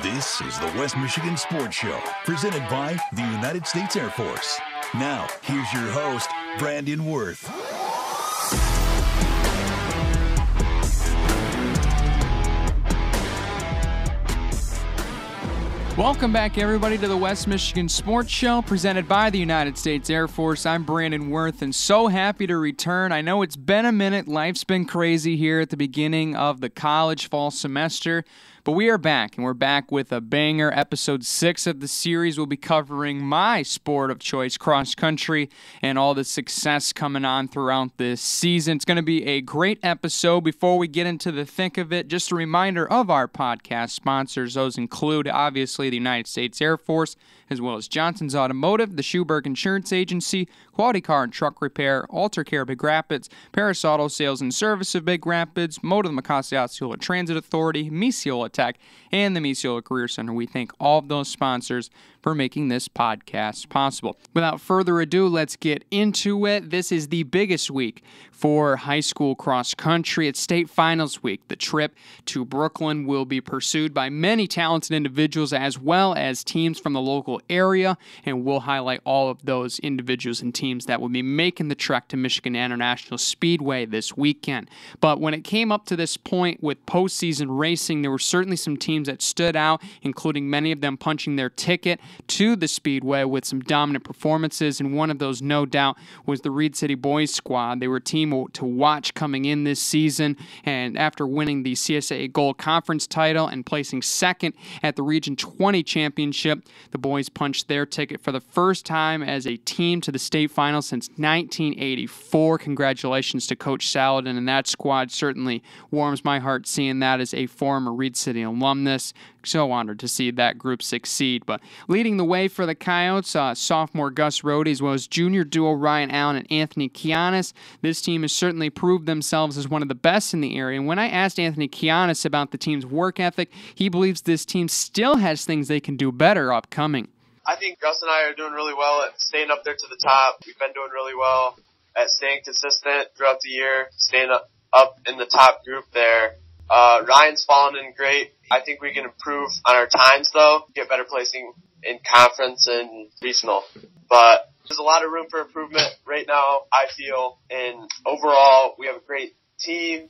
This is the West Michigan Sports Show, presented by the United States Air Force. Now, here's your host, Brandon Wirth. Welcome back, everybody, to the West Michigan Sports Show, presented by the United States Air Force. I'm Brandon Wirth, and so happy to return. I know it's been a minute. Life's been crazy here at the beginning of the college fall semester, but we are back, and we're back with a banger. Episode 6 of the series will be covering my sport of choice, cross country, and all the success coming on throughout this season. It's going to be a great episode. Before we get into the thick of it, just a reminder of our podcast sponsors. Those include, obviously, the United States Air Force, as well as Johnson's Automotive, the Schuberg Insurance Agency, Quality Car and Truck Repair, Alter Care Big Rapids, Paris Auto Sales and Service of Big Rapids, Motor the Macassi Osceola Transit Authority, Misiola Tech, and the Misiola Career Center. We thank all of those sponsors for making this podcast possible. Without further ado, let's get into it. This is the biggest week for high school cross country. It's state finals week. The trip to Brooklyn will be pursued by many talented individuals as well as teams from the local area, and we'll highlight all of those individuals and teams that will be making the trek to Michigan International Speedway this weekend. But when it came up to this point with postseason racing, there were certainly some teams that stood out, including many of them punching their ticket to the Speedway with some dominant performances, and one of those, no doubt, was the Reed City Boys squad. They were a team to watch coming in this season, and after winning the CSAA Gold Conference title and placing second at the Region 20 Championship, the boys punched their ticket for the first time as a team to the state final since 1984. Congratulations to Coach Saladin and that squad. Certainly warms my heart seeing that as a former Reed City alumnus. So honored to see that group succeed. But leading the way for the Coyotes, sophomore Gus Rohde, as well as junior duo Ryan Allen and Anthony Kianis. This team has certainly proved themselves as one of the best in the area. And when I asked Anthony Kianis about the team's work ethic, he believes this team still has things they can do better upcoming. I think Gus and I are doing really well at staying up there to the top. We've been doing really well at staying consistent throughout the year, staying up in the top group there. Ryan's fallen in great. I think we can improve on our times, though, get better placing in conference and regional. But there's a lot of room for improvement right now, I feel. And overall, we have a great team.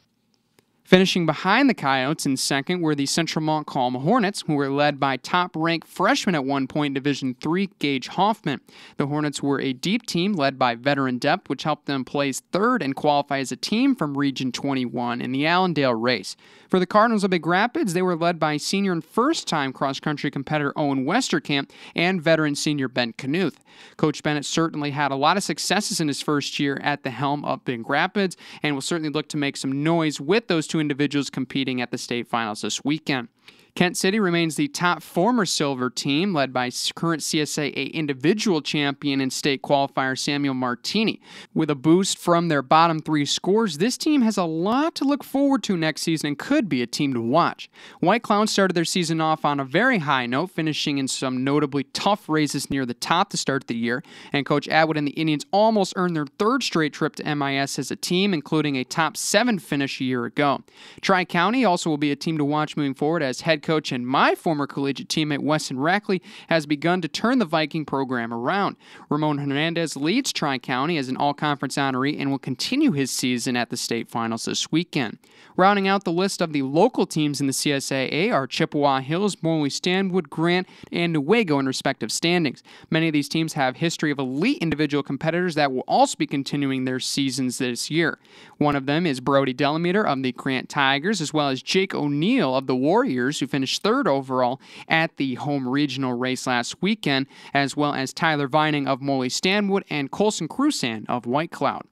Finishing behind the Coyotes in second were the Central Montcalm Hornets, who were led by top-ranked freshman at one point in Division III, Gage Hoffman. The Hornets were a deep team led by veteran depth, which helped them place third and qualify as a team from Region 21 in the Allendale race. For the Cardinals of Big Rapids, they were led by senior and first-time cross-country competitor Owen Westerkamp and veteran senior Ben Knuth. Coach Bennett certainly had a lot of successes in his first year at the helm of Big Rapids and will certainly look to make some noise with those two individuals competing at the state finals this weekend. Kent City remains the top former silver team, led by current CSAA individual champion and state qualifier Samuel Martini. With a boost from their bottom three scores, this team has a lot to look forward to next season and could be a team to watch. White Clowns started their season off on a very high note, finishing in some notably tough races near the top to start the year, and Coach Atwood and the Indians almost earned their third straight trip to MIS as a team, including a top 7 finish a year ago. Tri-County also will be a team to watch moving forward, as head coach and my former collegiate teammate Weston Rackley has begun to turn the Viking program around. Ramon Hernandez leads Tri-County as an all-conference honoree and will continue his season at the state finals this weekend. Rounding out the list of the local teams in the CSAA are Chippewa Hills, Morley Stanwood, Grant, and Newaygo in respective standings. Many of these teams have history of elite individual competitors that will also be continuing their seasons this year. One of them is Brody Delameter of the Grant Tigers, as well as Jake O'Neill of the Warriors, who finished third overall at the home regional race last weekend, as well as Tyler Vining of Morley Stanwood and Colson Crusan of White Cloud.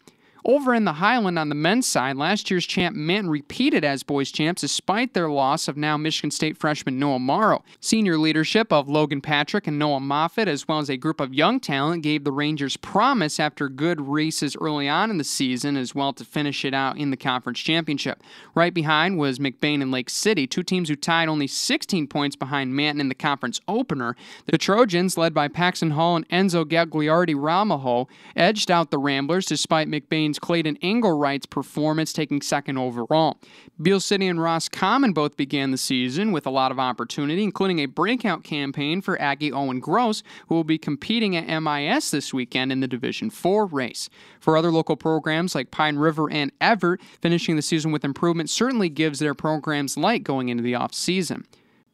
Over in the Highland on the men's side, last year's champ Manton repeated as boys champs despite their loss of now Michigan State freshman Noah Morrow. Senior leadership of Logan Patrick and Noah Moffitt, as well as a group of young talent, gave the Rangers promise after good races early on in the season, as well to finish it out in the conference championship. Right behind was McBain and Lake City, two teams who tied only 16 points behind Manton in the conference opener. The Trojans, led by Paxton Hall and Enzo Gagliardi Ramajo, edged out the Ramblers despite McBain's Maine's Clayton Engelwright's performance, taking second overall. Beale City and Roscommon both began the season with a lot of opportunity, including a breakout campaign for Aggie Owen Gross, who will be competing at MIS this weekend in the Division IV race. For other local programs like Pine River and Everett, finishing the season with improvement certainly gives their programs light going into the off-season.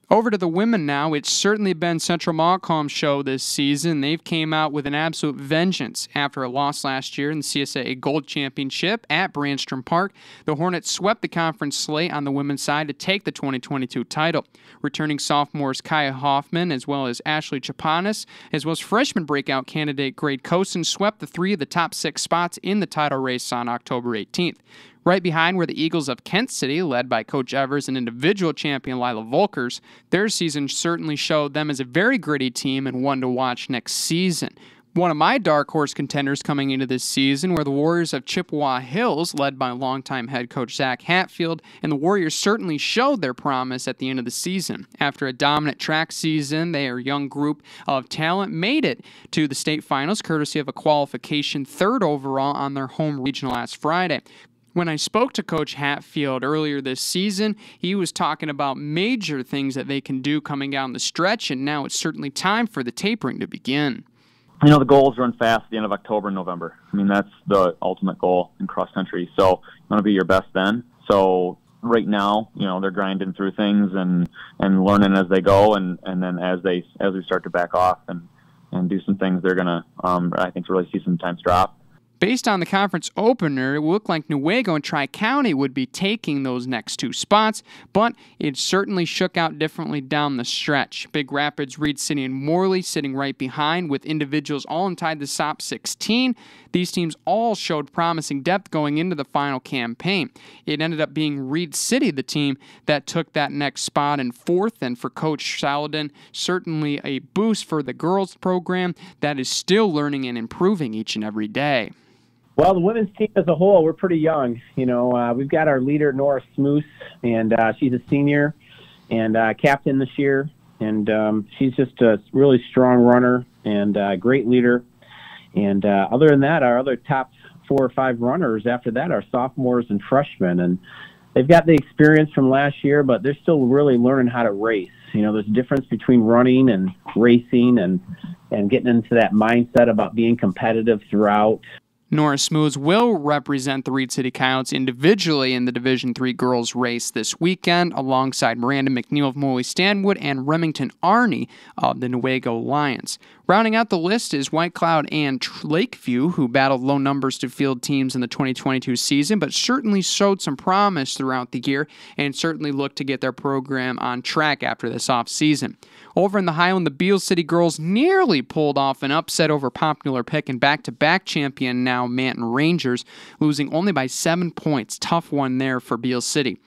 Over to the women now. It's certainly been Central Montcalm's show this season. They've came out with an absolute vengeance after a loss last year in the CSAA Gold Championship at Brandstrom Park. The Hornets swept the conference slate on the women's side to take the 2022 title. Returning sophomores Kaya Hoffman as well as Ashley Chapanis, as well as freshman breakout candidate Grade Cosin, swept the 3 of the top 6 spots in the title race on October 18th. Right behind were the Eagles of Kent City, led by Coach Evers and individual champion Lila Volkers. Their season certainly showed them as a very gritty team and one to watch next season. One of my dark horse contenders coming into this season were the Warriors of Chippewa Hills, led by longtime head coach Zach Hatfield, and the Warriors certainly showed their promise at the end of the season. After a dominant track season, their young group of talent made it to the state finals, courtesy of a qualification 3rd overall on their home regional last Friday. When I spoke to Coach Hatfield earlier this season, he was talking about major things that they can do coming down the stretch, and now it's certainly time for the tapering to begin. You know, the goals run fast at the end of October and November. I mean, that's the ultimate goal in cross country. So you want to be your best then. So right now, you know, they're grinding through things and learning as they go, and then as we start to back off and do some things, they're gonna I think really see some times drop. Based on the conference opener, it looked like Newaygo and Tri-County would be taking those next 2 spots, but it certainly shook out differently down the stretch. Big Rapids, Reed City, and Morley sitting right behind with individuals all inside the top 16. These teams all showed promising depth going into the final campaign. It ended up being Reed City, the team that took that next spot in 4th, and for Coach Saladin, certainly a boost for the girls program that is still learning and improving each and every day. Well, the women's team as a whole, we're pretty young. You know, we've got our leader, Nora Smoose, and she's a senior and captain this year. And she's just a really strong runner and a great leader. And other than that, our other top 4 or 5 runners after that are sophomores and freshmen. And they've got the experience from last year, but they're still really learning how to race. You know, there's a difference between running and racing and getting into that mindset about being competitive throughout. Nora Smooths will represent the Reed City Coyotes individually in the Division III girls race this weekend, alongside Miranda McNeil of Morley Stanwood and Remington Arney of the Newaygo Lions. Rounding out the list is White Cloud and Lakeview, who battled low numbers to field teams in the 2022 season, but certainly showed some promise throughout the year and certainly look to get their program on track after this offseason. Over in the Highland, the Beale City girls nearly pulled off an upset over popular pick and back-to-back champion now Manton Rangers, losing only by 7 points. Tough one there for Beale City.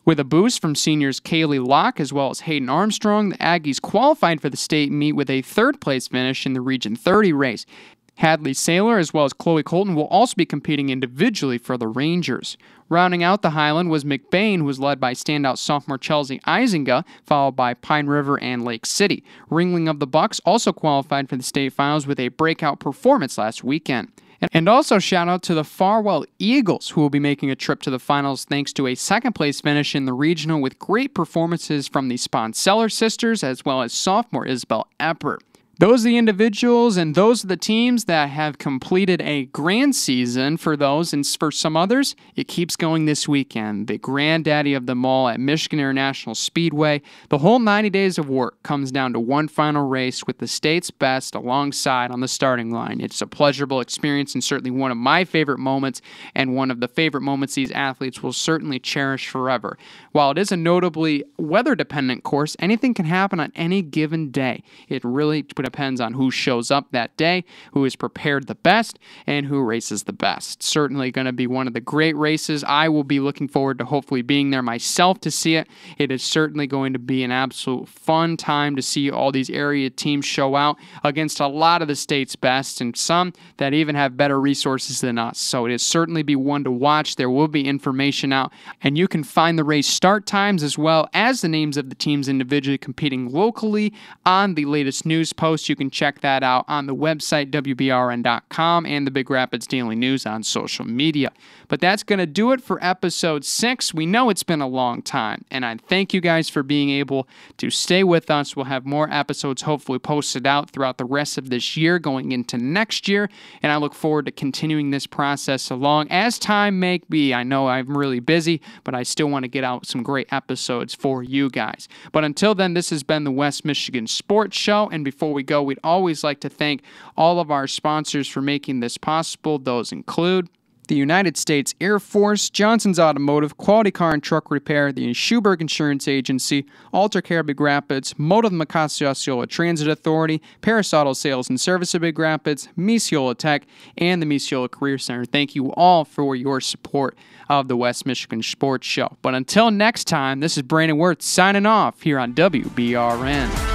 With a boost from seniors Kaylee Locke as well as Hayden Armstrong, the Aggies qualified for the state meet with a 3rd-place finish in the Region 30 race. Hadley Saylor as well as Chloe Colton will also be competing individually for the Rangers. Rounding out the Highland was McBain, who was led by standout sophomore Chelsea Isinga, followed by Pine River and Lake City. Ringling of the Bucks also qualified for the state finals with a breakout performance last weekend. And also shout out to the Farwell Eagles, who will be making a trip to the finals thanks to a 2nd-place finish in the regional with great performances from the Sponseller sisters as well as sophomore Isabel Eppert. Those are the individuals and those are the teams that have completed a grand season for those, and for some others, it keeps going this weekend. The granddaddy of them all at Michigan International Speedway. The whole 90 days of work comes down to one final race with the state's best alongside on the starting line. It's a pleasurable experience and certainly one of my favorite moments, and one of the favorite moments these athletes will certainly cherish forever. While it is a notably weather-dependent course, anything can happen on any given day. It really depends on who shows up that day, who is prepared the best, and who races the best. Certainly going to be one of the great races. I will be looking forward to hopefully being there myself to see it. It is certainly going to be an absolute fun time to see all these area teams show out against a lot of the state's best, and some that even have better resources than us. So it is certainly be one to watch. There will be information out, and you can find the race start times as well as the names of the teams individually competing locally on the latest news post post. You can check that out on the website, WBRN.com, and the Big Rapids Daily News on social media. But that's going to do it for episode 6. We know it's been a long time, and I thank you guys for being able to stay with us. We'll have more episodes hopefully posted out throughout the rest of this year going into next year, and I look forward to continuing this process along as time may be. I know I'm really busy, but I still want to get out some great episodes for you guys. But until then, this has been the West Michigan Sports Show, and before we go, we'd always like to thank all of our sponsors for making this possible. Those include the United States Air Force, Johnson's Automotive, Quality Car and Truck Repair, the Schuberg Insurance Agency, Alter Care Big Rapids, Moto Macasio Osceola Transit Authority, Paris Auto Sales and Service of Big Rapids, Misiola Tech, and the Misiola Career Center. Thank you all for your support of the West Michigan Sports Show. But until next time, this is Brandon Wirth signing off here on WBRN.